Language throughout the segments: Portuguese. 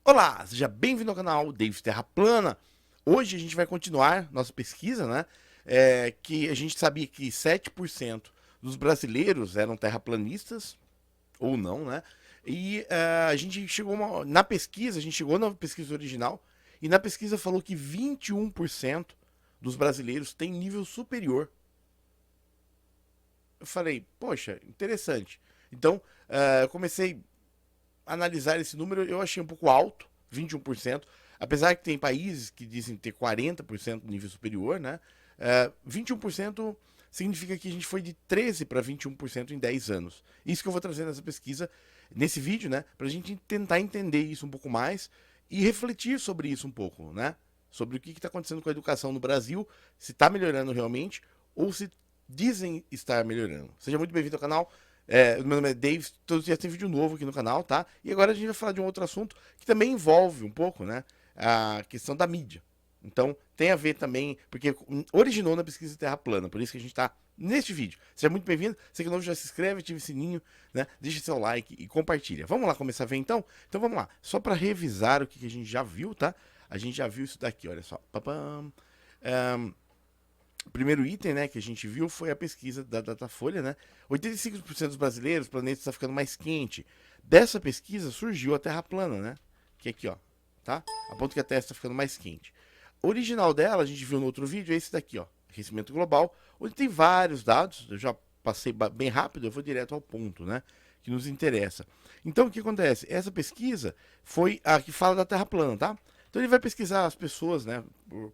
Olá, seja bem-vindo ao canal Davis Terra Plana. Hoje a gente vai continuar nossa pesquisa, né? Que a gente sabia que 7% dos brasileiros eram terraplanistas, ou não, né? E a gente chegou na pesquisa, a gente chegou na pesquisa original, e na pesquisa falou que 21% dos brasileiros têm nível superior. Eu falei, poxa, interessante. Então, eu comecei analisar esse número, eu achei um pouco alto, 21%. Apesar que tem países que dizem ter 40% de nível superior, né? 21% significa que a gente foi de 13 para 21% em 10 anos. Isso que eu vou trazer nessa pesquisa, nesse vídeo, né? Para a gente tentar entender isso um pouco mais e refletir sobre isso um pouco, né? Sobre o que está acontecendo com a educação no Brasil, se está melhorando realmente ou se dizem estar melhorando. Seja muito bem-vindo ao canal. Meu nome é Dave, todos os dias tem vídeo novo aqui no canal, tá? E agora a gente vai falar de um outro assunto que também envolve um pouco, né? A questão da mídia. Então, tem a ver também, porque originou na pesquisa Terra Plana, por isso que a gente está neste vídeo. Seja muito bem-vindo, se é novo já se inscreve, ativa o sininho, né? Deixa seu like e compartilha. Vamos lá começar a ver então? Então vamos lá, só para revisar o que a gente já viu, tá? A gente já viu isso daqui, olha só. Papam. O primeiro item, né, que a gente viu foi a pesquisa da Datafolha, né? 85% dos brasileiros, o planeta está ficando mais quente. Dessa pesquisa surgiu a Terra plana, né? Que é aqui, ó, tá? A ponto que a Terra está ficando mais quente. O original dela, a gente viu no outro vídeo, é esse daqui, ó, aquecimento global, onde tem vários dados. Eu já passei bem rápido, eu vou direto ao ponto, né? Que nos interessa. Então, o que acontece? Essa pesquisa foi a que fala da Terra plana, tá? Então ele vai pesquisar as pessoas, né,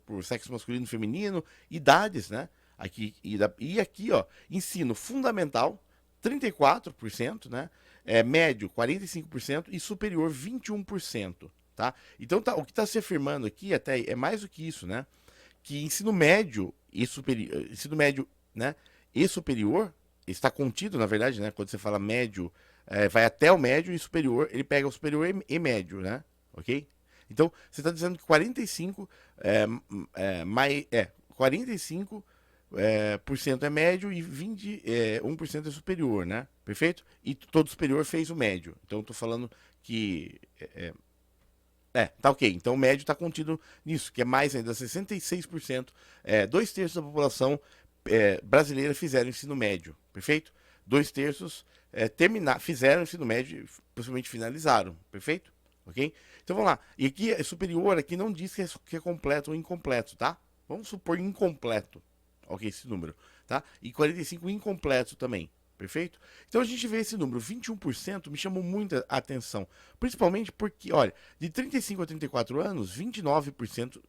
por sexo masculino e feminino, idades, né? Aqui, e aqui, ó, ensino fundamental, 34%, né? Médio, 45% e superior, 21%, tá? Então tá, o que está se afirmando aqui até é mais do que isso, né? Que ensino médio, né, e superior está contido, na verdade, né? Quando você fala médio, vai até o médio e superior, ele pega o superior e médio, né? Ok? Então, você está dizendo que 45 mais, 45 por cento é médio e 21% é superior, né? Perfeito? E todo superior fez o médio. Então, estou falando que tá ok. Então o médio está contido nisso, que é mais ainda 66%. Dois terços da população brasileira fizeram ensino médio, perfeito? Dois terços fizeram ensino médio, possivelmente finalizaram, perfeito? Ok? Então vamos lá. E aqui é superior, aqui não diz que é completo ou incompleto, tá? Vamos supor incompleto, ok, esse número, tá? E 45 incompleto também. Perfeito? Então a gente vê esse número, 21%, me chamou muita atenção. Principalmente porque, olha, de 35 a 34 anos, 29%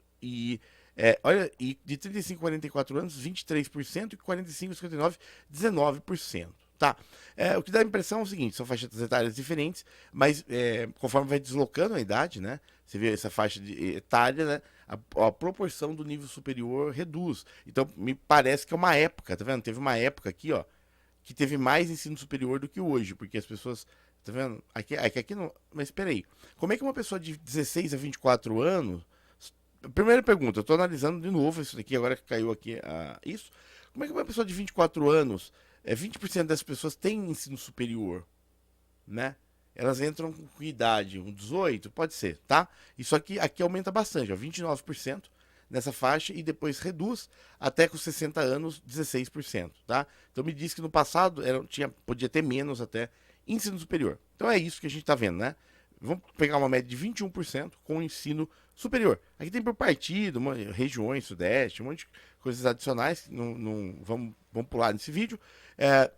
olha, e de 35 a 44 anos, 23% e 45 a 59, 19%. Tá. O que dá a impressão é o seguinte, são faixas etárias diferentes, mas conforme vai deslocando a idade, né? Você vê essa faixa etária, né? A proporção do nível superior reduz. Então, me parece que é uma época, tá vendo? Teve uma época aqui, ó, que teve mais ensino superior do que hoje, porque as pessoas. Tá vendo? Aqui não. Mas espera aí. Como é que uma pessoa de 16 a 24 anos. Primeira pergunta, eu tô analisando de novo isso daqui, agora que caiu aqui isso. Como é que uma pessoa de 24 anos, 20% das pessoas têm ensino superior, né? Elas entram com idade, 18, pode ser, tá? Isso aqui aumenta bastante, ó, 29% nessa faixa e depois reduz até com 60 anos, 16%, tá? Então me diz que no passado podia ter menos até ensino superior. Então é isso que a gente está vendo, né? Vamos pegar uma média de 21% com ensino superior. Aqui tem por partido, regiões, sudeste, um monte de coisas adicionais, vamos pular nesse vídeo.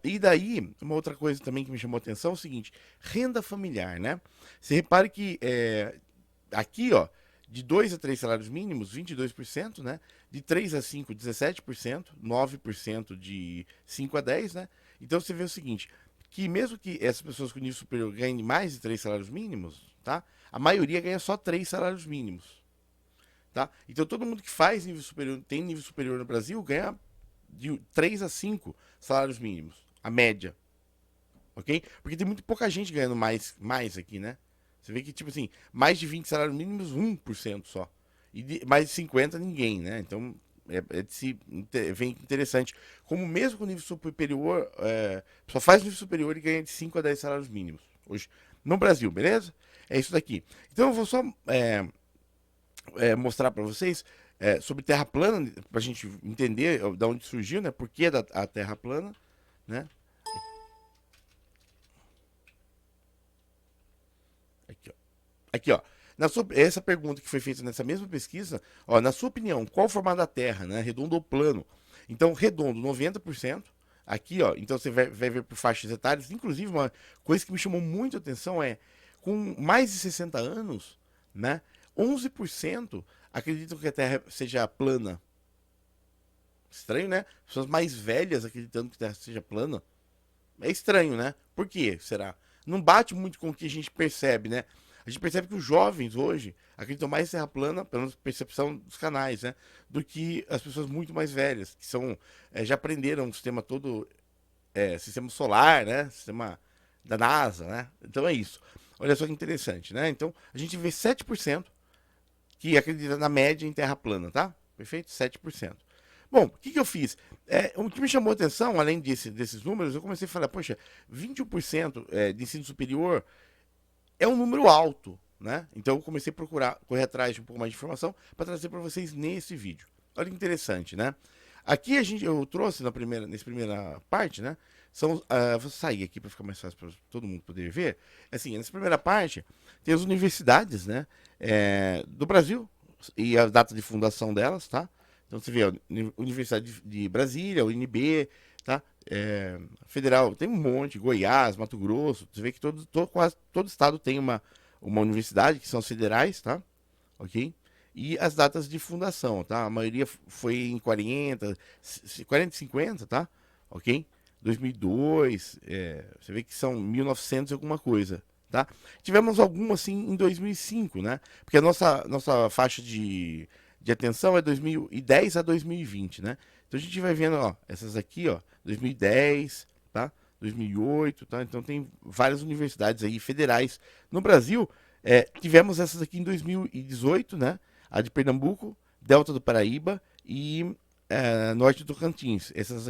E daí, uma outra coisa também que me chamou a atenção é o seguinte, renda familiar, né? Você repare que aqui, ó, de 2 a 3 salários mínimos, 22%, né? De 3 a 5, 17%, 9% de 5 a 10, né? Então você vê o seguinte, que mesmo que essas pessoas com nível superior ganhem mais de 3 salários mínimos, tá? A maioria ganha só 3 salários mínimos, tá? Então todo mundo que faz nível superior, tem nível superior no Brasil, ganha de 3 a 5 salários mínimos, a média, ok? Porque tem muito pouca gente ganhando mais aqui, né? Você vê que, tipo assim, mais de 20 salários mínimos, 1% só. E mais de 50, ninguém, né? Então, vem interessante. Como mesmo com nível superior, só faz nível superior e ganha de 5 a 10 salários mínimos. Hoje, no Brasil, beleza? É isso daqui. Então eu vou só mostrar para vocês sobre terra plana, para a gente entender de onde surgiu, né? Por que a terra plana, né? Aqui, ó. Aqui, ó. Essa pergunta que foi feita nessa mesma pesquisa, ó, na sua opinião, qual o formato da Terra, né? Redondo ou plano? Então, redondo, 90%. Aqui, ó, então você vai ver por faixas etárias. Inclusive, uma coisa que me chamou muito a atenção é, com mais de 60 anos, né? 11% acreditam que a Terra seja plana. Estranho, né? Pessoas mais velhas acreditando que a Terra seja plana. É estranho, né? Por quê? Será? Não bate muito com o que a gente percebe, né? A gente percebe que os jovens hoje acreditam mais em terra plana, pela percepção dos canais, né? Do que as pessoas muito mais velhas, que são já aprenderam o sistema todo, sistema solar, né? Sistema da NASA, né? Então é isso. Olha só que interessante, né? Então a gente vê 7% que acredita na média em terra plana, tá? Perfeito? 7%. Bom, o que eu fiz? O que me chamou a atenção, além desses números, eu comecei a falar, poxa, 21% de ensino superior é um número alto, né? Então eu comecei a procurar, correr atrás de um pouco mais de informação para trazer para vocês nesse vídeo. Olha que interessante, né? Aqui eu trouxe nessa primeira parte, né? Vou sair aqui para ficar mais fácil para todo mundo poder ver. Assim, nessa primeira parte tem as universidades, né? Do Brasil e a data de fundação delas, tá? Então você vê a Universidade de Brasília, UNB, tá? Federal, tem um monte, Goiás, Mato Grosso, você vê que quase todo estado tem uma universidade, que são as federais, tá? Ok? E as datas de fundação, tá? A maioria foi em 40 e 50, tá? Ok? 2002, você vê que são 1900 e alguma coisa, tá? Tivemos algumas, assim, em 2005, né? Porque a nossa faixa de atenção é 2010 a 2020, né? Então a gente vai vendo, ó, essas aqui, ó, 2010, tá? 2008, tá? Então tem várias universidades aí federais no Brasil. Tivemos essas aqui em 2018, né? A de Pernambuco, Delta do Paraíba e Norte do Tocantins. Essas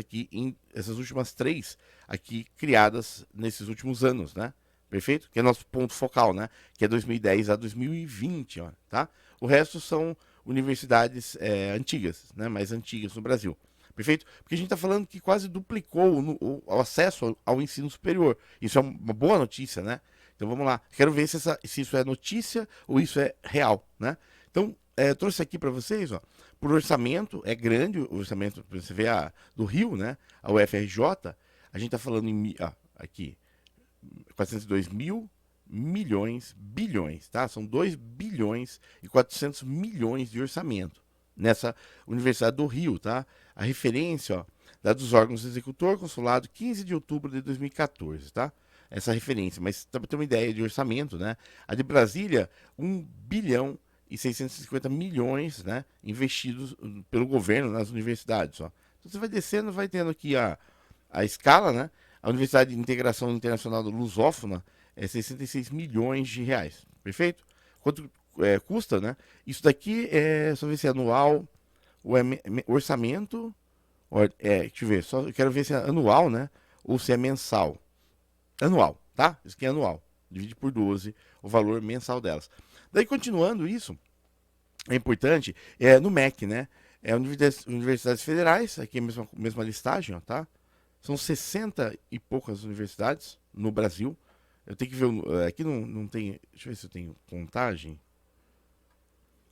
últimas três aqui criadas nesses últimos anos, né? Perfeito? Que é nosso ponto focal, né? Que é 2010 a 2020, ó, tá? O resto são universidades antigas, né? Mais antigas no Brasil. Perfeito? Porque a gente está falando que quase duplicou o acesso ao ensino superior. Isso é uma boa notícia, né? Então vamos lá. Quero ver se isso é notícia ou isso é real, né? Então, trouxe aqui para vocês, ó, por orçamento, é grande o orçamento, você vê do Rio, né? A UFRJ, a gente está falando aqui, 402 mil milhões, bilhões, tá? São 2 bilhões e 400 milhões de orçamento nessa Universidade do Rio, tá? A referência, ó, da dos órgãos executor, consulado, 15 de outubro de 2014, tá? Essa referência, mas para ter uma ideia de orçamento, né? A de Brasília, 1 bilhão e 650 milhões, né? Investidos pelo governo nas universidades, ó. Então você vai descendo, vai tendo aqui a escala, né? A Universidade de Integração Internacional do Lusófona é 66 milhões de reais. Perfeito? Quanto custa, né? Isso daqui só ver se é anual, o orçamento. Deixa eu ver, eu quero ver se é anual, né? Ou se é mensal. Anual, tá? Isso aqui é anual. Divide por 12 o valor mensal delas. Daí, continuando isso, é importante, no MEC, né? Universidades federais, aqui é a mesma listagem, ó, tá? São 60 e poucas universidades no Brasil. Eu tenho que ver. Aqui não tem. Deixa eu ver se eu tenho contagem.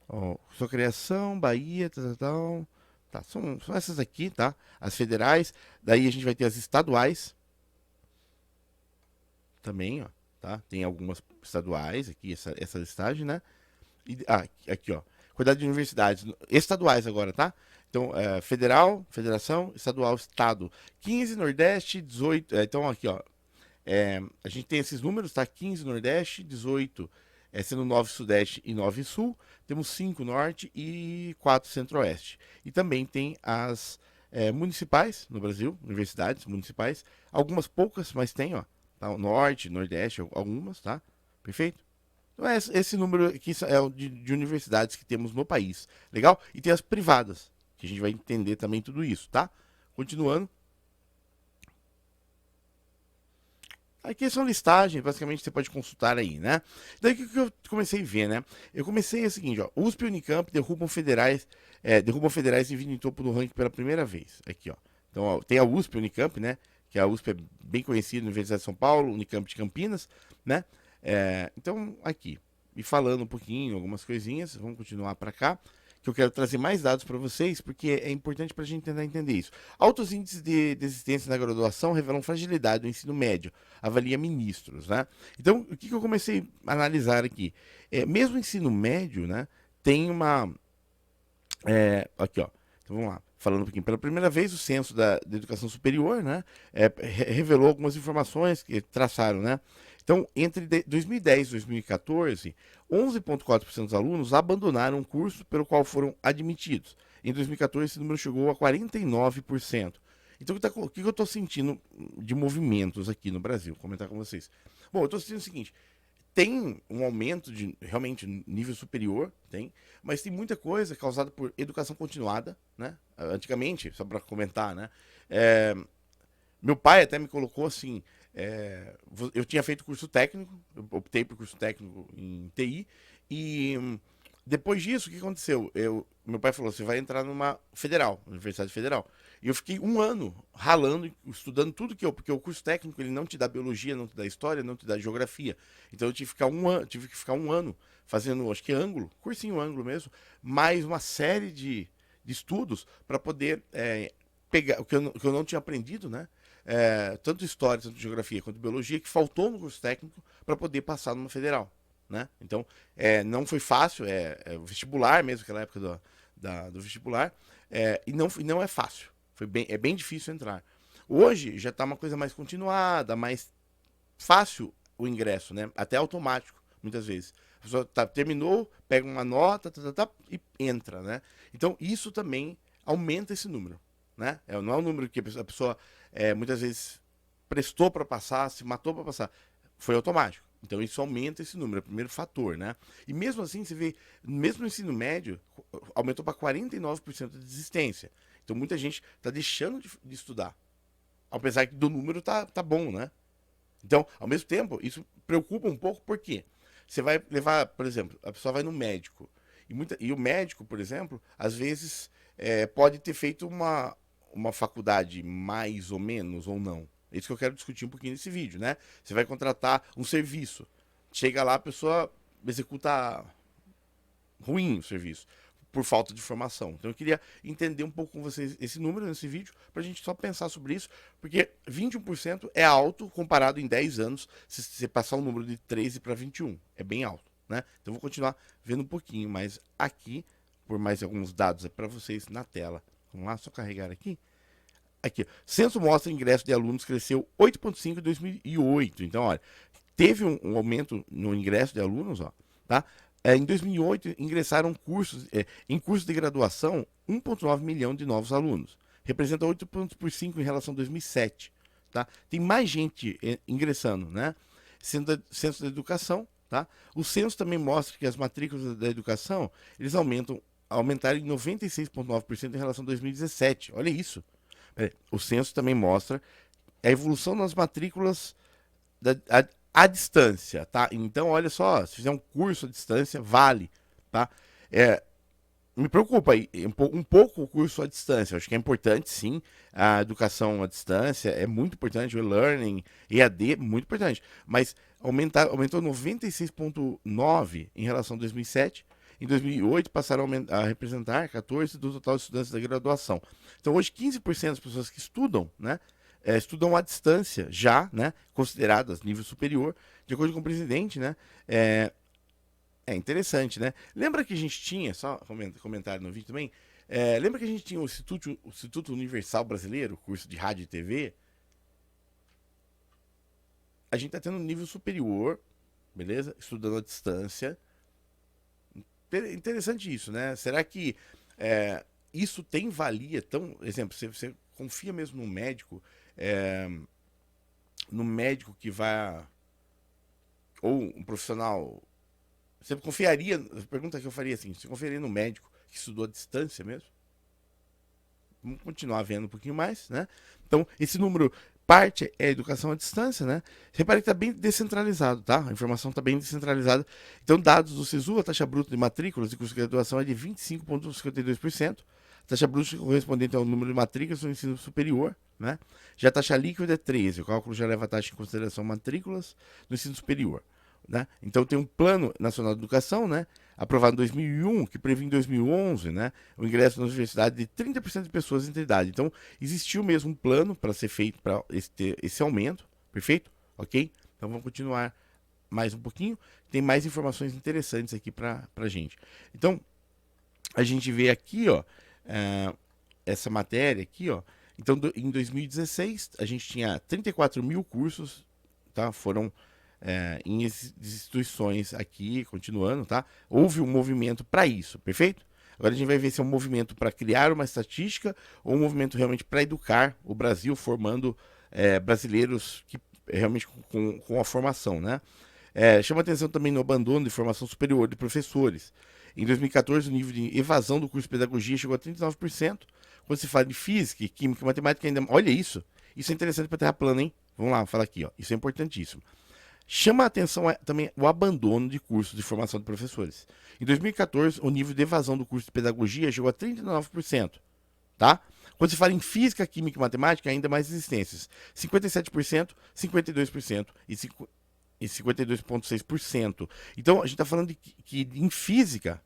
Ó, sua criação, Bahia, tal. Tá, são essas aqui, tá? As federais. Daí a gente vai ter as estaduais. Também, ó. Tá? Tem algumas estaduais aqui, essa listagem, né? Aqui, ó. Quantidade de universidades estaduais agora, tá? Então, federal, federação, estadual, estado. 15 Nordeste, 18. Então, aqui, ó. A gente tem esses números, tá? 15 Nordeste, 18 sendo 9 Sudeste e 9 Sul. Temos 5 Norte e 4 Centro-Oeste. E também tem as municipais no Brasil, universidades municipais. Algumas poucas, mas tem, ó. Tá? Norte, Nordeste, algumas, tá? Perfeito? Então, esse número aqui é o de universidades que temos no país. Legal? E tem as privadas, que a gente vai entender também tudo isso, tá? Continuando. Aqui são listagens, basicamente você pode consultar aí, né? Daí o que eu comecei a ver, né? Eu comecei o seguinte, ó, USP e Unicamp derrubam federais e vindo em topo do ranking pela primeira vez. Aqui, ó. Então, ó, tem a USP e Unicamp, né? Que a USP é bem conhecida, Universidade de São Paulo, Unicamp de Campinas, né? Então, aqui. E falando um pouquinho, algumas coisinhas, vamos continuar para cá, que eu quero trazer mais dados para vocês, porque é importante para a gente tentar entender isso. Altos índices de desistência na graduação revelam fragilidade do ensino médio, avalia ministros, né? Então, o que eu comecei a analisar aqui? Mesmo o ensino médio, né, tem uma... aqui, ó. Então, vamos lá. Falando um pouquinho. Pela primeira vez, o censo da educação superior, né, revelou algumas informações que traçaram, né? Então, entre 2010 e 2014, 11,4% dos alunos abandonaram o curso pelo qual foram admitidos. Em 2014, esse número chegou a 49%. Então, o que eu estou sentindo de movimentos aqui no Brasil? Vou comentar com vocês. Bom, eu estou sentindo o seguinte: tem um aumento de realmente nível superior, tem, mas tem muita coisa causada por educação continuada, né? Antigamente, só para comentar, né? Meu pai até me colocou assim. Eu tinha feito curso técnico, eu optei por curso técnico em TI, e depois disso, o que aconteceu? Meu pai falou: você vai entrar numa federal, Universidade Federal. E eu fiquei um ano ralando, estudando tudo porque o curso técnico ele não te dá biologia, não te dá história, não te dá geografia. Então eu tive que ficar um ano fazendo, acho que ângulo, cursinho ângulo mesmo, mais uma série de estudos para poder pegar o que eu não tinha aprendido, né? Tanto história, tanto geografia quanto biologia, que faltou no curso técnico para poder passar numa federal. Né? Então, não foi fácil, o vestibular mesmo, aquela época do vestibular, e não é fácil. É bem difícil entrar. Hoje já está uma coisa mais continuada, mais fácil o ingresso, né? Até automático, muitas vezes. A pessoa terminou, pega uma nota e entra, né? Então, isso também aumenta esse número, né? Não é um número que a pessoa muitas vezes prestou para passar, se matou para passar. Foi automático. Então, isso aumenta esse número, é o primeiro fator, né? E mesmo assim, você vê, mesmo no ensino médio, aumentou para 49% de desistência. Então, muita gente está deixando de estudar. Apesar do número tá bom, né? Então, ao mesmo tempo, isso preocupa um pouco, porque você vai levar, por exemplo, a pessoa vai no médico. E o médico, por exemplo, às vezes pode ter feito uma faculdade mais ou menos ou não. É isso que eu quero discutir um pouquinho nesse vídeo, né? Você vai contratar um serviço. Chega lá, a pessoa executa ruim o serviço, por falta de formação. Então eu queria entender um pouco com vocês esse número nesse vídeo, para a gente só pensar sobre isso, porque 21% é alto comparado em 10 anos, se você passar um número de 13 para 21. É bem alto, né? Então eu vou continuar vendo um pouquinho, mas aqui, por mais alguns dados para vocês na tela. Vamos lá, só carregar aqui. Aqui, censo mostra que o ingresso de alunos cresceu 8,5% em 2008. Então, olha, teve um aumento no ingresso de alunos, ó, tá? Em 2008, ingressaram em cursos de graduação 1,9 milhão de novos alunos. Representa 8,5% em relação a 2007. Tá? Tem mais gente ingressando, né? Censo da educação, tá? O censo também mostra que as matrículas da educação, eles aumentaram em 96,9% em relação a 2017. Olha isso. O censo também mostra a evolução nas matrículas à distância, tá? Então, olha só, se fizer um curso à distância, vale, tá? Me preocupa aí um pouco o curso à distância. Eu acho que é importante, sim, a educação à distância, é muito importante, o e-learning, EAD, muito importante. Mas aumentou 96,9% em relação a 2007. Em 2008, passaram a representar 14% do total de estudantes da graduação. Então, hoje, 15% das pessoas que estudam, né, estudam à distância, já, né, consideradas nível superior, de acordo com o presidente, né, é interessante, né? Lembra que a gente tinha, só comentário no vídeo também, lembra que a gente tinha o Instituto Universal Brasileiro, curso de rádio e TV? A gente está tendo um nível superior, beleza? Estudando à distância. Interessante isso, né? Será que isso tem valia? Tão, exemplo, você confia mesmo no médico que vai, ou um profissional. Você confiaria, a pergunta que eu faria assim, você confiaria no médico que estudou à distância mesmo? Vamos continuar vendo um pouquinho mais, né? Então, esse número parte é a educação à distância, né? Repare que está bem descentralizado, tá? A informação está bem descentralizada. Então, dados do SISU, a taxa bruta de matrículas de curso de graduação é de 25,52%. A taxa bruta correspondente ao número de matrículas no ensino superior, né? Já a taxa líquida é 13%. O cálculo já leva a taxa em consideração matrículas no ensino superior, né? Então, tem um Plano Nacional de Educação, né? Aprovado em 2001, que prevê em 2011, né, o ingresso na universidade de 30% de pessoas entre idade. Então, existiu mesmo um plano para ser feito para esse aumento, perfeito? Ok? Então, vamos continuar mais um pouquinho. Tem mais informações interessantes aqui para a gente. Então, a gente vê aqui, ó, essa matéria aqui, ó. Então, em 2016, a gente tinha 34 mil cursos, tá? Foram em instituições aqui, continuando, tá? Houve um movimento para isso, perfeito? Agora a gente vai ver se é um movimento para criar uma estatística ou um movimento realmente para educar o Brasil, formando brasileiros que realmente com a formação, né? Chama atenção também no abandono de formação superior de professores. Em 2014, o nível de evasão do curso de pedagogia chegou a 39%. Quando se fala de física, química, matemática, ainda. Olha isso! Isso é interessante para Terra plana, hein? Vamos lá, falar aqui, ó. Isso é importantíssimo. Chama a atenção também o abandono de cursos de formação de professores. Em 2014, o nível de evasão do curso de pedagogia chegou a 39%. Tá? Quando se fala em física, química e matemática, ainda mais existências. 57%, 52% e 52,6%. Então, a gente está falando de que em física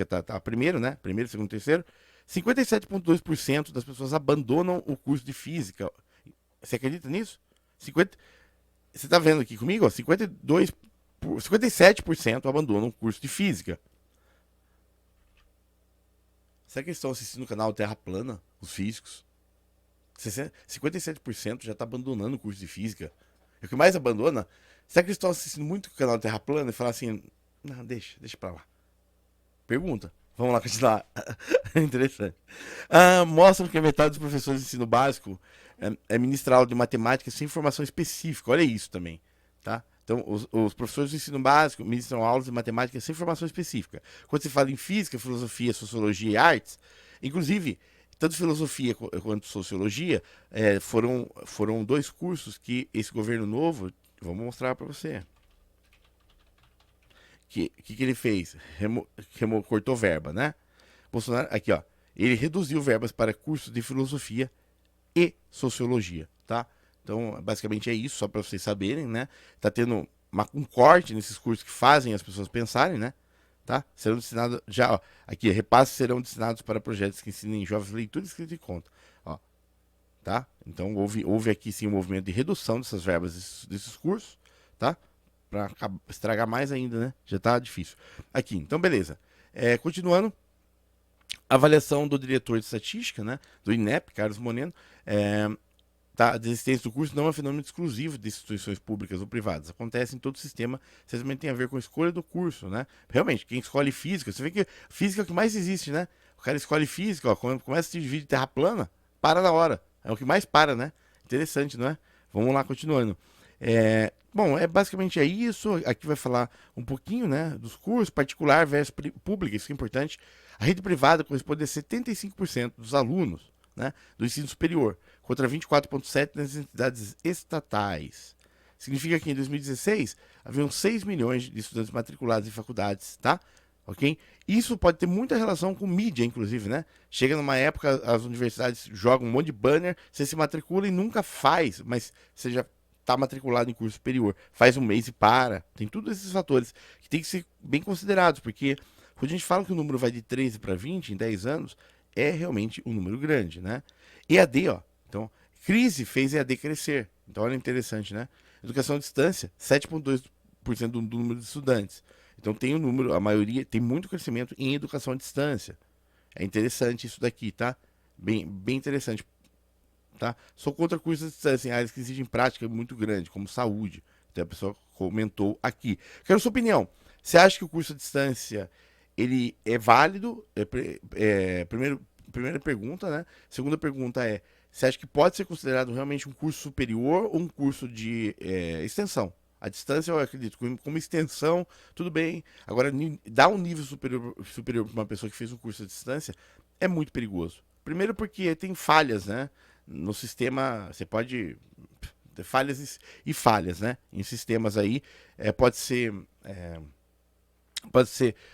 tá primeiro, né? Primeiro, segundo, terceiro. 57,2% das pessoas abandonam o curso de física. Você acredita nisso? 50, você está vendo aqui comigo? Ó, 57% abandonam o curso de física. Será que eles estão assistindo o canal Terra Plana, os físicos? 57% já está abandonando o curso de física. E o que mais abandona? Será que eles estão assistindo muito o canal Terra Plana e falam assim, não, deixa pra lá. Pergunta. Vamos lá continuar. Interessante. Mostram que a metade dos professores de ensino básico ministra aula de matemática sem formação específica. Olha isso também, tá? Então, os professores de ensino básico ministram aulas de matemática sem formação específica. Quando se fala em física, filosofia, sociologia e artes, inclusive, tanto filosofia quanto sociologia foram dois cursos que esse governo novo, vou mostrar para você. Que ele fez? Cortou verba, né? Bolsonaro, aqui ó, ele reduziu verbas para cursos de filosofia e sociologia, tá? Então, basicamente é isso, só para vocês saberem, né? Tá tendo um corte nesses cursos que fazem as pessoas pensarem, né? Tá? Serão destinados, já, ó, aqui, repasses serão destinados para projetos que ensinem jovens leitura, escrita e conta, ó, tá? Então, houve aqui sim um movimento de redução dessas verbas desses cursos, tá? Para estragar mais ainda, né? Já tá difícil. Aqui, então beleza. Continuando, avaliação do diretor de estatística, né? Do INEP, Carlos Moneno, a desistência do curso não é um fenômeno exclusivo de instituições públicas ou privadas. Acontece em todo o sistema, simplesmente tem a ver com a escolha do curso, né? Realmente, quem escolhe física, você vê que física é o que mais existe, né? O cara escolhe física, ó, começa a se dividir de terra plana, para na hora. É o que mais para, né? Interessante, não é? Vamos lá, continuando. Bom, basicamente é isso. Aqui vai falar um pouquinho, né, dos cursos, particular versus público, isso é importante. A rede privada corresponde a 75% dos alunos, né, do ensino superior, contra 24,7% nas entidades estatais. Significa que em 2016 haviam 6 milhões de estudantes matriculados em faculdades, tá? Ok? Isso pode ter muita relação com mídia, inclusive, né? Chega numa época, as universidades jogam um monte de banner, você se matricula e nunca faz, mas você já está matriculado em curso superior, faz um mês e para. Tem todos esses fatores que tem que ser bem considerados, porque quando a gente fala que o número vai de 13 para 20 em 10 anos, é realmente um número grande, né? EAD, ó. Então, crise fez EAD crescer. Então, olha interessante, né? Educação à distância, 7,2% do número de estudantes. Então, tem um número, a maioria, tem muito crescimento em educação à distância. É interessante isso daqui, tá? Bem interessante. Tá? Sou contra cursos de distância em áreas que exigem prática muito grande, como saúde. Então a pessoa comentou aqui. Quero sua opinião. Você acha que o curso à distância ele é válido? Primeira pergunta, né? Segunda pergunta é: você acha que pode ser considerado realmente um curso superior ou um curso de extensão? A distância, eu acredito, como extensão, tudo bem. Agora, dar um nível superior para uma pessoa que fez um curso à distância é muito perigoso. Primeiro porque tem falhas, né? no sistema, você pode ter falhas e falhas, né? Em sistemas aí, pode ser,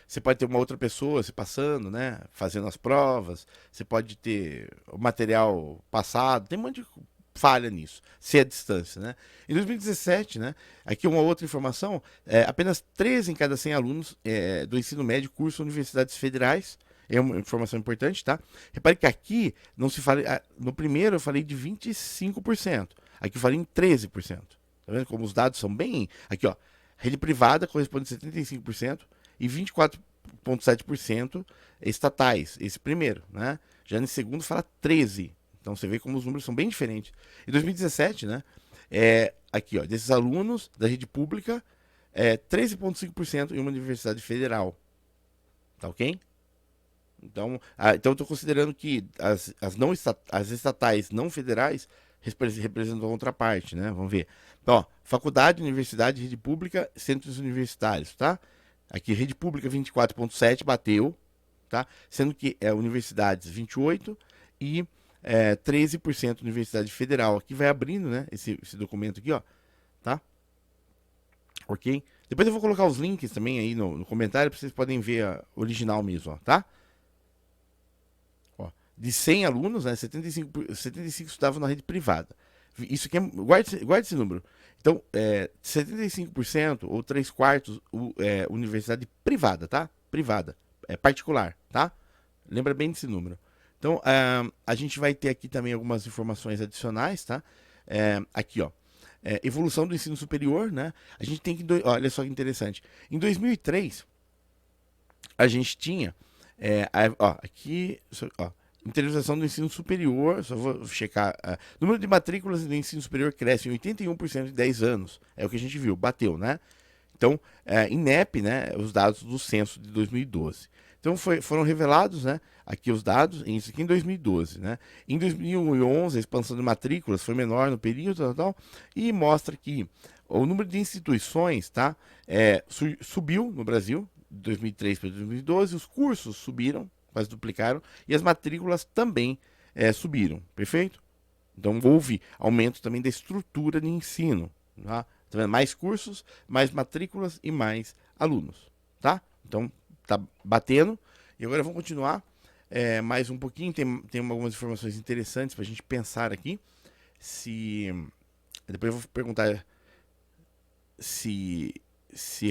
você pode ter uma outra pessoa se passando, né? Fazendo as provas, você pode ter o material passado, tem um monte de falha nisso, se é a distância, né? Em 2017, né? Aqui uma outra informação, apenas 13 em cada 100 alunos do ensino médio cursam universidades federais. É uma informação importante, tá? Repare que aqui não se fala. No primeiro eu falei de 25%. Aqui eu falei em 13%. Tá vendo como os dados são bem. Aqui, ó. Rede privada corresponde a 75% e 24,7% estatais. Esse primeiro, né? Já no segundo fala 13%. Então você vê como os números são bem diferentes. Em 2017, né? Aqui, ó, desses alunos da rede pública, 13,5% em uma universidade federal. Tá ok? Então, eu estou considerando que as estatais não federais representam outra parte, né? Vamos ver. Então, ó, faculdade, universidade, rede pública, centros universitários, tá? Aqui, rede pública 24,7 bateu, tá? Sendo que universidades 28 e 13% universidade federal. Aqui vai abrindo, né? Esse documento aqui, ó, tá? Ok? Depois eu vou colocar os links também aí no comentário para vocês poderem ver a original mesmo, ó, tá? De 100 alunos, né, 75 estudavam na rede privada. Isso aqui guarde esse número. Então, 75% ou 3 quartos universidade privada, tá? Privada, particular, tá? Lembra bem desse número. Então, a gente vai ter aqui também algumas informações adicionais, tá? Aqui, ó. Evolução do ensino superior, né? A gente tem que... Olha só que interessante. Em 2003, a gente tinha... aqui... Ó, interiorização do ensino superior, só vou checar. O número de matrículas do ensino superior cresce em 81% em 10 anos. É o que a gente viu, bateu, né? Então, INEP, né? Os dados do censo de 2012. Então, foram revelados, né? Aqui os dados, isso aqui em 2012, né? Em 2011, a expansão de matrículas foi menor no período, tal, e mostra que o número de instituições, tá? Subiu no Brasil, de 2003 para 2012, os cursos subiram, quase duplicaram, e as matrículas também subiram, perfeito? Então houve aumento também da estrutura de ensino, tá? Tá vendo? Mais cursos, mais matrículas e mais alunos, tá? Então tá batendo, e agora vamos continuar mais um pouquinho, tem algumas informações interessantes para a gente pensar aqui, depois eu vou perguntar se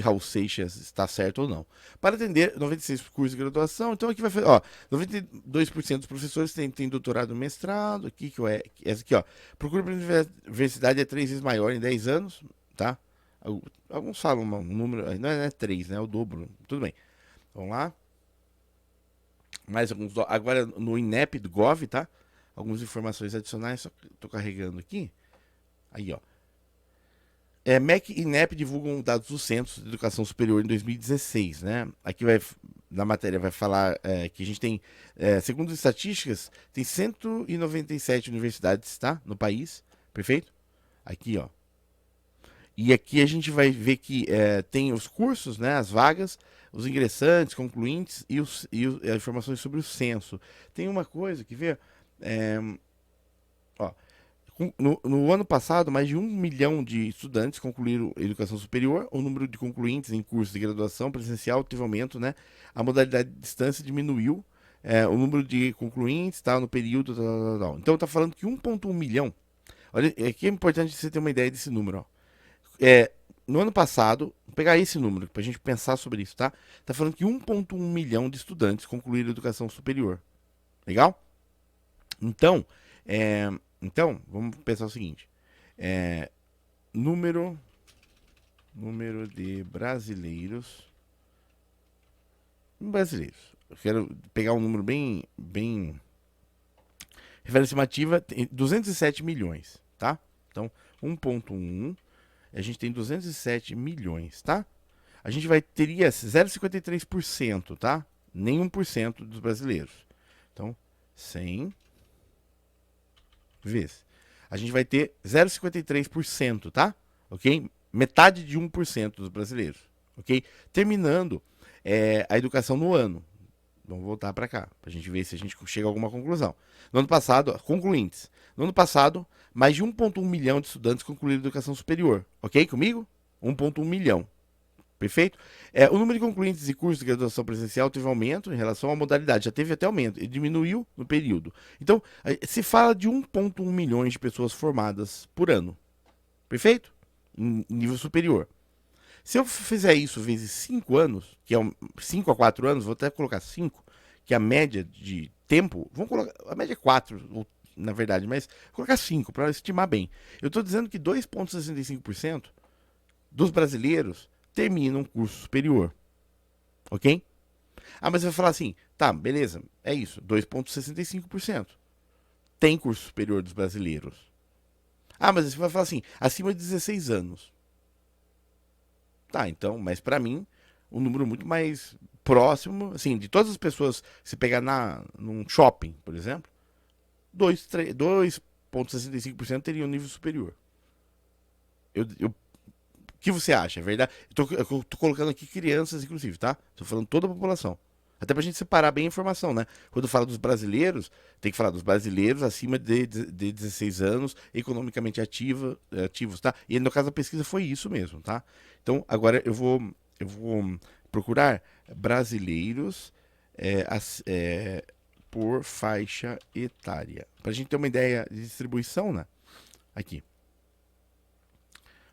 Raul Seixas está certo ou não. Para atender 96 cursos de graduação, então aqui vai fazer, ó, 92% dos professores têm doutorado e mestrado, aqui que essa aqui, ó, procura para a universidade é 3 vezes maior em 10 anos, tá? Alguns falam um número, não é 3, né, é o dobro, tudo bem. Vamos lá. Mais alguns, agora no INEP do Gov, tá? Algumas informações adicionais, só tô carregando aqui. Aí, ó. MEC e INEP divulgam dados do Censo de Educação Superior em 2016, né? Aqui na matéria vai falar que a gente tem, segundo as estatísticas, tem 197 universidades, tá? No país, perfeito? Aqui, ó. E aqui a gente vai ver que tem os cursos, né? As vagas, os ingressantes, concluintes e as informações sobre o censo. Tem uma coisa que vê, ó. No ano passado, mais de 1 milhão de estudantes concluíram educação superior. O número de concluintes em cursos de graduação presencial teve aumento, né? A modalidade de distância diminuiu. O número de concluintes tá, no período. Tal. Então, está falando que 1,1 milhão. Olha, aqui é importante você ter uma ideia desse número. Ó. No ano passado, vou pegar esse número para a gente pensar sobre isso, tá? Está falando que 1,1 milhão de estudantes concluíram educação superior. Legal? Então, vamos pensar o seguinte: número de brasileiros. Eu quero pegar um número bem referência estimativa, 207 milhões, tá? Então, 1,1, a gente tem 207 milhões, tá? A gente teria 0,53%, tá? Nem 1% dos brasileiros. Então, 100 vezes. A gente vai ter 0,53%, tá? Ok? Metade de 1% dos brasileiros, ok? Terminando a educação no ano. Vamos voltar para cá, para a gente ver se a gente chega a alguma conclusão. No ano passado, concluintes. No ano passado, mais de 1,1 milhão de estudantes concluíram educação superior. Ok comigo? 1,1 milhão. Perfeito? O número de concluintes e cursos de graduação presencial teve aumento em relação à modalidade, já teve até aumento, e diminuiu no período. Então, se fala de 1,1 milhões de pessoas formadas por ano. Perfeito? Em nível superior. Se eu fizer isso vezes 5 anos, que é 5 a 4 anos, vou até colocar 5, que é a média de tempo, vamos colocar, a média é 4, na verdade, mas vou colocar 5 para estimar bem. Eu estou dizendo que 2,65% dos brasileiros terminam um curso superior. Ok? Ah, mas você vai falar assim, tá, beleza, é isso, 2,65%. Tem curso superior dos brasileiros. Ah, mas você vai falar assim, acima de 16 anos. Tá, então, mas para mim, um número muito mais próximo, assim, de todas as pessoas, se pegar num shopping, por exemplo, 2,65% teriam nível superior. O que você acha? É verdade? Eu tô colocando aqui crianças, inclusive, tá? Tô falando toda a população. Até pra gente separar bem a informação, né? Quando fala dos brasileiros, tem que falar dos brasileiros acima de 16 anos, economicamente ativos, tá? E no caso da pesquisa foi isso mesmo, tá? Então, agora eu vou procurar brasileiros por faixa etária. Pra gente ter uma ideia de distribuição, né? Aqui.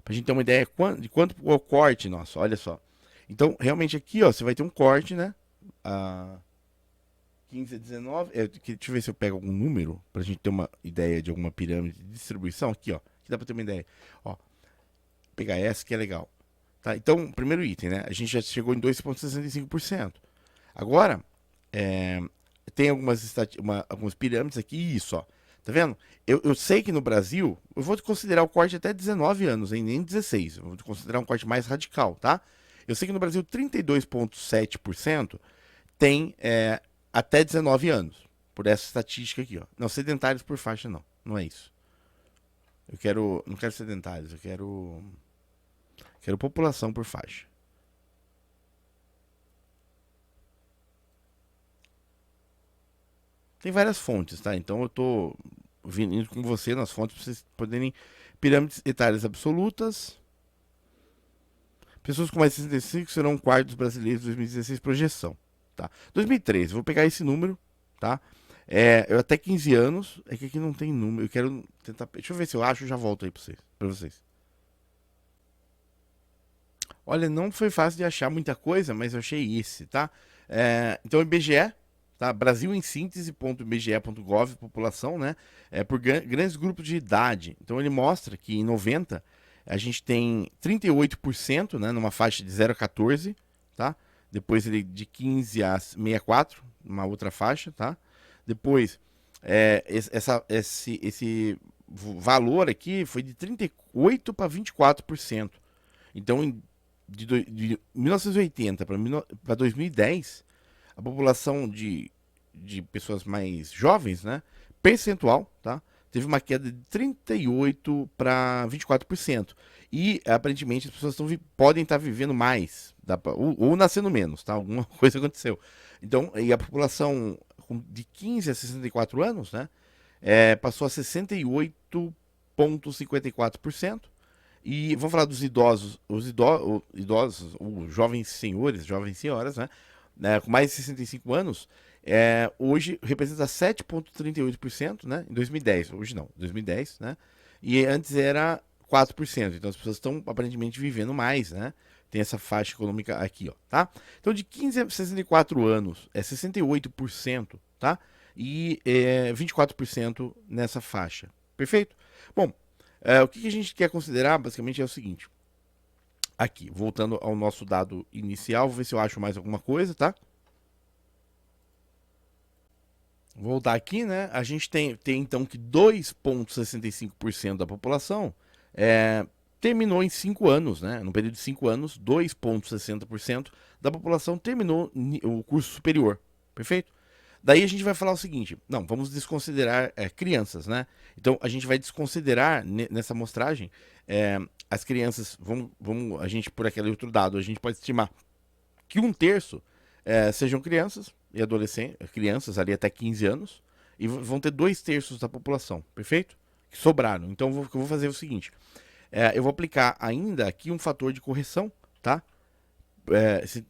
Pra gente ter uma ideia de quanto é o corte nosso, olha só. Então, realmente aqui, ó, você vai ter um corte, né? 15 a 19. Deixa eu ver se eu pego algum número pra gente ter uma ideia de alguma pirâmide de distribuição. Aqui, ó. Aqui dá pra ter uma ideia. Ó, pegar essa que é legal. Tá? Então, primeiro item, né? A gente já chegou em 2,65%. Agora, tem algumas pirâmides aqui. Isso, ó. Tá vendo? Eu sei que no Brasil, eu vou considerar o corte até 19 anos, hein? Nem 16. Eu vou considerar um corte mais radical, tá? Eu sei que no Brasil 32,7% tem até 19 anos. Por essa estatística aqui, ó. Não, sedentários por faixa, não. Não é isso. Não quero sedentários, eu quero população por faixa. Tem várias fontes, tá? Então eu tô vindo com você nas fontes para vocês poderem. Pirâmides etárias absolutas. Pessoas com mais de 65 serão um quarto dos brasileiros de 2016, projeção. Tá? 2013, vou pegar esse número, tá? Eu até 15 anos, é que aqui não tem número, eu quero tentar. Deixa eu ver se eu acho e já volto aí pra vocês. Olha, não foi fácil de achar muita coisa, mas eu achei esse, tá? Então, IBGE, tá? Brasil em síntese.ibge.gov, população, né? Por grandes grupos de idade. Então, ele mostra que em 90 a gente tem 38%, né? Numa faixa de 0 a 14, tá? Depois ele de 15 a 64, uma outra faixa, tá? Depois, esse valor aqui foi de 38 para 24%. Então, de 1980 para 2010, a população de pessoas mais jovens, né, percentual, tá, teve uma queda de 38 para 24%. E aparentemente as pessoas podem estar vivendo mais, ou nascendo menos, tá? Alguma coisa aconteceu. Então, e a população de 15 a 64 anos, né, passou a 68,54%. E vamos falar dos idosos, os idosos, os jovens senhores, jovens senhoras, né, com mais de 65 anos, hoje representa 7,38%, né, em 2010, hoje não, 2010, né, e antes era 4%, então as pessoas estão aparentemente vivendo mais, né, tem essa faixa econômica aqui, ó, tá? Então de 15 a 64 anos é 68%, tá? E 24% nessa faixa, perfeito? Bom, o que a gente quer considerar basicamente é o seguinte. Aqui, voltando ao nosso dado inicial, vou ver se eu acho mais alguma coisa, tá? Vou voltar aqui, né? A gente tem então que 2,65% da população terminou em 5 anos, né? No período de 5 anos, 2,60% da população terminou o curso superior. Perfeito? Daí a gente vai falar o seguinte: não, vamos desconsiderar crianças, né? Então a gente vai desconsiderar nessa amostragem as crianças. A gente, por aquele outro dado, a gente pode estimar que 1/3 sejam crianças, e adolescentes, crianças ali até 15 anos, e vão ter 2/3 da população, perfeito? Que sobraram. Então o que eu vou fazer é o seguinte: eu vou aplicar ainda aqui um fator de correção, tá?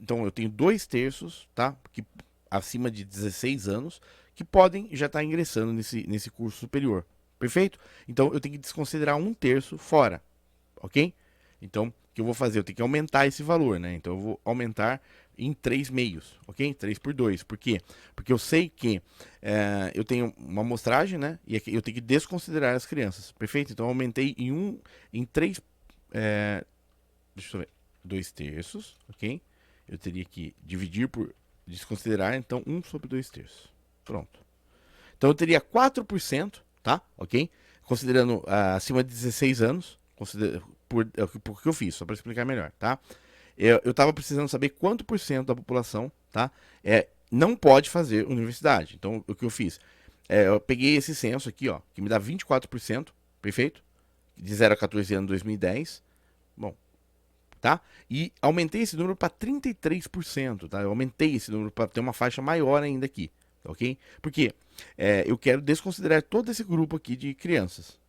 Então eu tenho 2/3, tá? Que, acima de 16 anos, que podem já estar ingressando nesse curso superior, perfeito? Então eu tenho que desconsiderar 1/3 fora, ok? Então, o que eu vou fazer? Eu tenho que aumentar esse valor, né? Então, eu vou aumentar em 3 meios, ok? 3 por 2. Por quê? Porque eu sei que eu tenho uma amostragem, né? E eu tenho que desconsiderar as crianças, perfeito? Então, eu aumentei em 3, deixa eu ver, 2/3, ok? Eu teria que dividir por, desconsiderar, então, 1/2. Pronto. Então, eu teria 4%, tá? Ok? Considerando acima de 16 anos, por que eu fiz, só para explicar melhor, tá? Eu estava precisando saber quanto por cento da população, tá? Não pode fazer universidade. Então, o que eu fiz? Eu peguei esse censo aqui, ó, que me dá 24%, perfeito? De 0 a 14 anos, 2010. Bom, tá? E aumentei esse número para 33%, tá? Eu aumentei esse número para ter uma faixa maior ainda aqui, ok? Porque eu quero desconsiderar todo esse grupo aqui de crianças,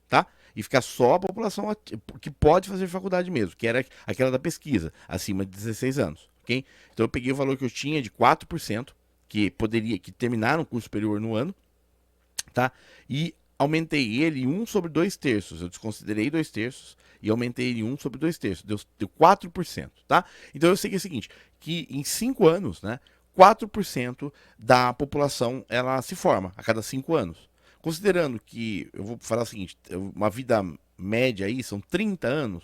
tá? E ficar só a população que pode fazer faculdade mesmo, que era aquela da pesquisa, acima de 16 anos, ok? Então eu peguei o valor que eu tinha de 4%, que terminaram o curso superior no ano, tá? E aumentei ele em 1/2. Eu desconsiderei 2/3 e aumentei ele em 1/2. Deu 4%, tá? Então eu sei que é o seguinte, que em 5 anos, né, 4% da população ela se forma a cada 5 anos. Considerando que, eu vou falar o seguinte, uma vida média aí são 30 anos,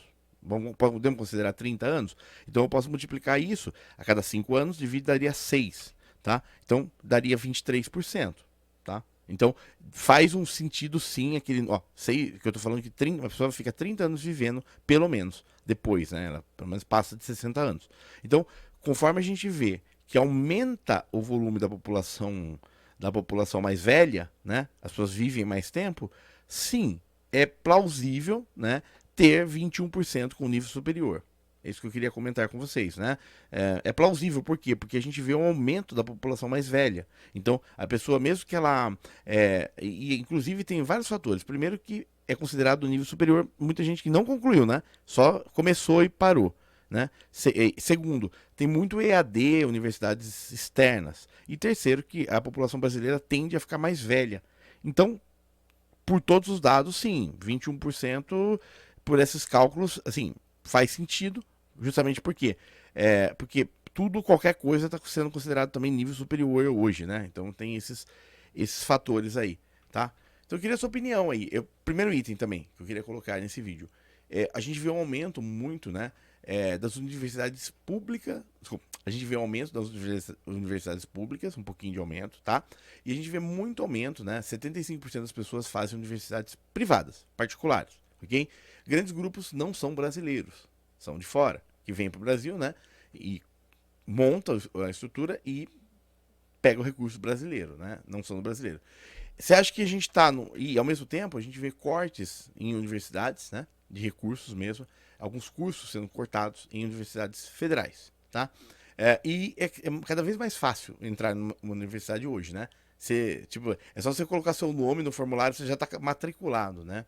podemos considerar 30 anos, então eu posso multiplicar isso a cada 5 anos, daria 6, tá? Então daria 23%, tá? Então faz um sentido sim aquele, ó, sei que eu tô falando que uma pessoa fica 30 anos vivendo, pelo menos, depois, né? Ela pelo menos passa de 60 anos. Então, conforme a gente vê que aumenta o volume da população mais velha, né? As pessoas vivem mais tempo, sim, é plausível, né, ter 21% com nível superior. É isso que eu queria comentar com vocês, né? É plausível, por quê? Porque a gente vê um aumento da população mais velha. Então, a pessoa, mesmo que ela. Inclusive, tem vários fatores. Primeiro, que é considerado nível superior, muita gente que não concluiu, né? Só começou e parou. Né? Segundo, tem muito EAD, universidades externas. E terceiro, que a população brasileira tende a ficar mais velha. Então, por todos os dados, sim, 21% por esses cálculos, assim, faz sentido, justamente porque tudo, qualquer coisa está sendo considerado também nível superior hoje, né? Então tem esses fatores aí, tá? Então eu queria a sua opinião aí. Primeiro item também que eu queria colocar nesse vídeo. A gente vê um aumento muito, né? Das universidades públicas. Desculpa, a gente vê um aumento das universidades públicas, um pouquinho de aumento, tá? E a gente vê muito aumento, né? 75% das pessoas fazem universidades privadas, particulares, ok? Grandes grupos não são brasileiros, são de fora, que vêm para o Brasil, né? E montam a estrutura e pegam o recurso brasileiro, né? Não são brasileiros. Você acha que a gente está no. E ao mesmo tempo a gente vê cortes em universidades, né? De recursos mesmo. Alguns cursos sendo cortados em universidades federais, tá? É cada vez mais fácil entrar numa universidade hoje, né? Tipo, é só você colocar seu nome no formulário, você já está matriculado, né?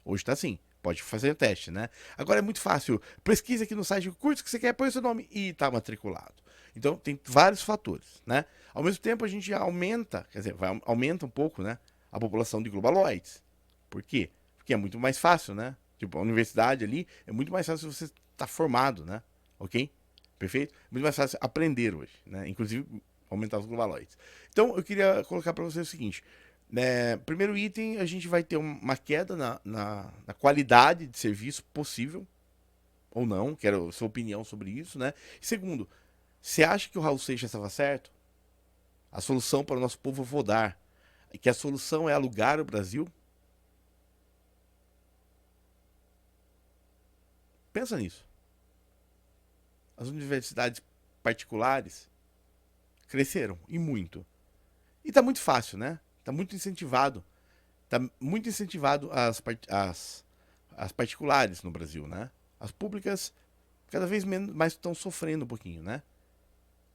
Hoje tá assim. Pode fazer o teste, né? Agora é muito fácil. Pesquisa aqui no site o curso que você quer, põe o seu nome e tá matriculado. Então tem vários fatores, né? Ao mesmo tempo a gente aumenta, quer dizer, aumenta um pouco, né? A população de globaloides. Por quê? Porque é muito mais fácil, né? Tipo, a universidade ali é muito mais fácil você estar tá formado, né? Ok? Perfeito? Muito mais fácil aprender hoje, né? Inclusive aumentar os globaloides. Então eu queria colocar para você o seguinte: primeiro item, a gente vai ter uma queda na qualidade de serviço possível, ou não, quero a sua opinião sobre isso, né? Segundo, você acha que o Raul Seixas estava certo? A solução para o nosso povo vou dar. Que a solução é alugar o Brasil? Pensa nisso. As universidades particulares cresceram, e muito. E está muito fácil, né? Está muito incentivado. Está muito incentivado as particulares no Brasil, né? As públicas cada vez menos, mais estão sofrendo um pouquinho, né?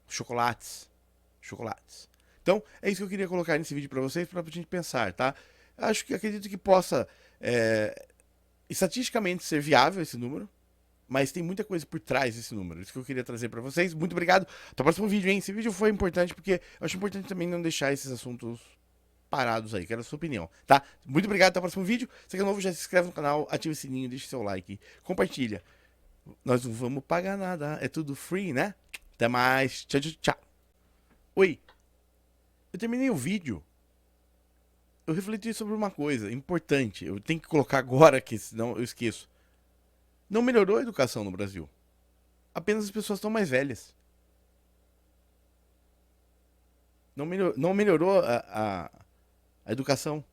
Chocolates, chocolates. Então, é isso que eu queria colocar nesse vídeo para vocês, pra gente pensar, tá? Acredito que possa, estatisticamente, ser viável esse número, mas tem muita coisa por trás desse número. Isso que eu queria trazer para vocês. Muito obrigado. Até o próximo vídeo, hein? Esse vídeo foi importante porque eu acho importante também não deixar esses assuntos parados aí. Quero a sua opinião, tá? Muito obrigado. Até o próximo vídeo. Se é novo, já se inscreve no canal, ativa o sininho, deixa seu like, compartilha. Nós não vamos pagar nada. É tudo free, né? Até mais. Tchau, tchau, tchau. Oi. Eu terminei o vídeo. Eu refleti sobre uma coisa importante. Eu tenho que colocar agora aqui, senão eu esqueço. Não melhorou a educação no Brasil. Apenas as pessoas estão mais velhas. Não melhorou a educação.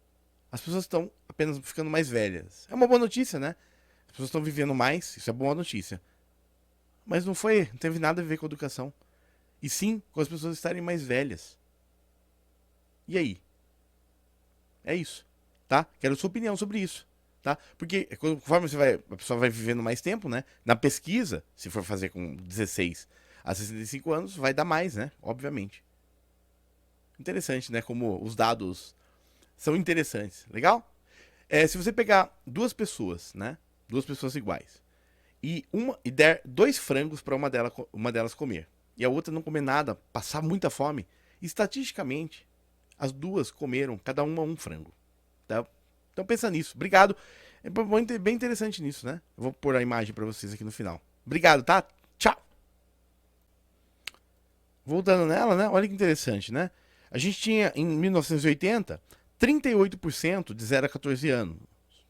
As pessoas estão apenas ficando mais velhas. É uma boa notícia, né? As pessoas estão vivendo mais, isso é boa notícia. Mas não teve nada a ver com a educação. E sim com as pessoas estarem mais velhas. E aí? É isso, tá? Quero sua opinião sobre isso, tá? Porque conforme a pessoa vai vivendo mais tempo, né? Na pesquisa, se for fazer com 16 a 65 anos, vai dar mais, né? Obviamente. Interessante, né? Como os dados são interessantes. Legal? Se você pegar duas pessoas, né? Duas pessoas iguais. E der 2 frangos para uma delas comer. E a outra não comer nada, passar muita fome. Estatisticamente, as duas comeram cada uma um frango. Tá? Então pensa nisso. Obrigado. É bem interessante nisso, né? Eu vou pôr a imagem para vocês aqui no final. Obrigado, tá? Tchau. Voltando nela, né? Olha que interessante, né? A gente tinha, em 1980, 38% de 0 a 14 anos.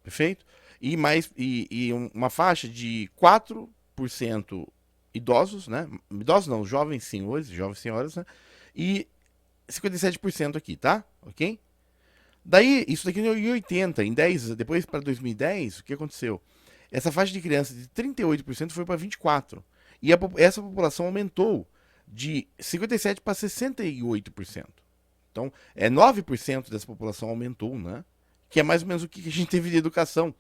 Perfeito? E uma faixa de 4% idosos, né? Idosos não, jovens senhoras, né? E 57% aqui, tá? Ok? Daí, isso daqui em 80, depois para 2010, o que aconteceu? Essa faixa de criança de 38% foi para 24%. E essa população aumentou de 57% para 68%. Então, 9% dessa população aumentou, né? Que é mais ou menos o que a gente teve de educação.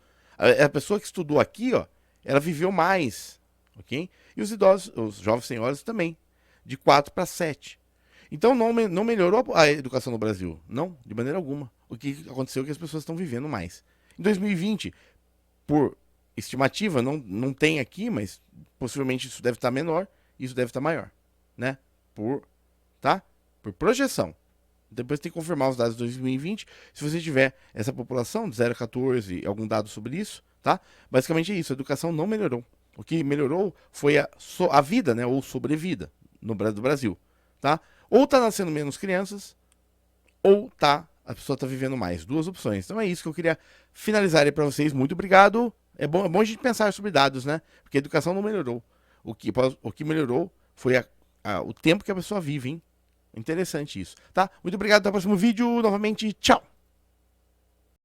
A pessoa que estudou aqui, ó, ela viveu mais, ok? E os idosos, os jovens senhores também, de 4 para 7. Então não melhorou a educação no Brasil. Não, de maneira alguma. O que aconteceu é que as pessoas estão vivendo mais. Em 2020, por estimativa, não tem aqui, mas possivelmente isso deve estar menor, isso deve estar maior, né? Por projeção. Depois tem que confirmar os dados de 2020. Se você tiver essa população de 0 a 14, algum dado sobre isso, tá? Basicamente é isso, a educação não melhorou. O que melhorou foi a vida, né? Ou sobrevida do Brasil, tá? Ou tá nascendo menos crianças, ou a pessoa tá vivendo mais. Duas opções. Então é isso que eu queria finalizar aí para vocês. Muito obrigado. É bom a gente pensar sobre dados, né? Porque a educação não melhorou. O que melhorou foi o tempo que a pessoa vive, hein? Interessante isso, tá? Muito obrigado, até o próximo vídeo. Novamente, tchau!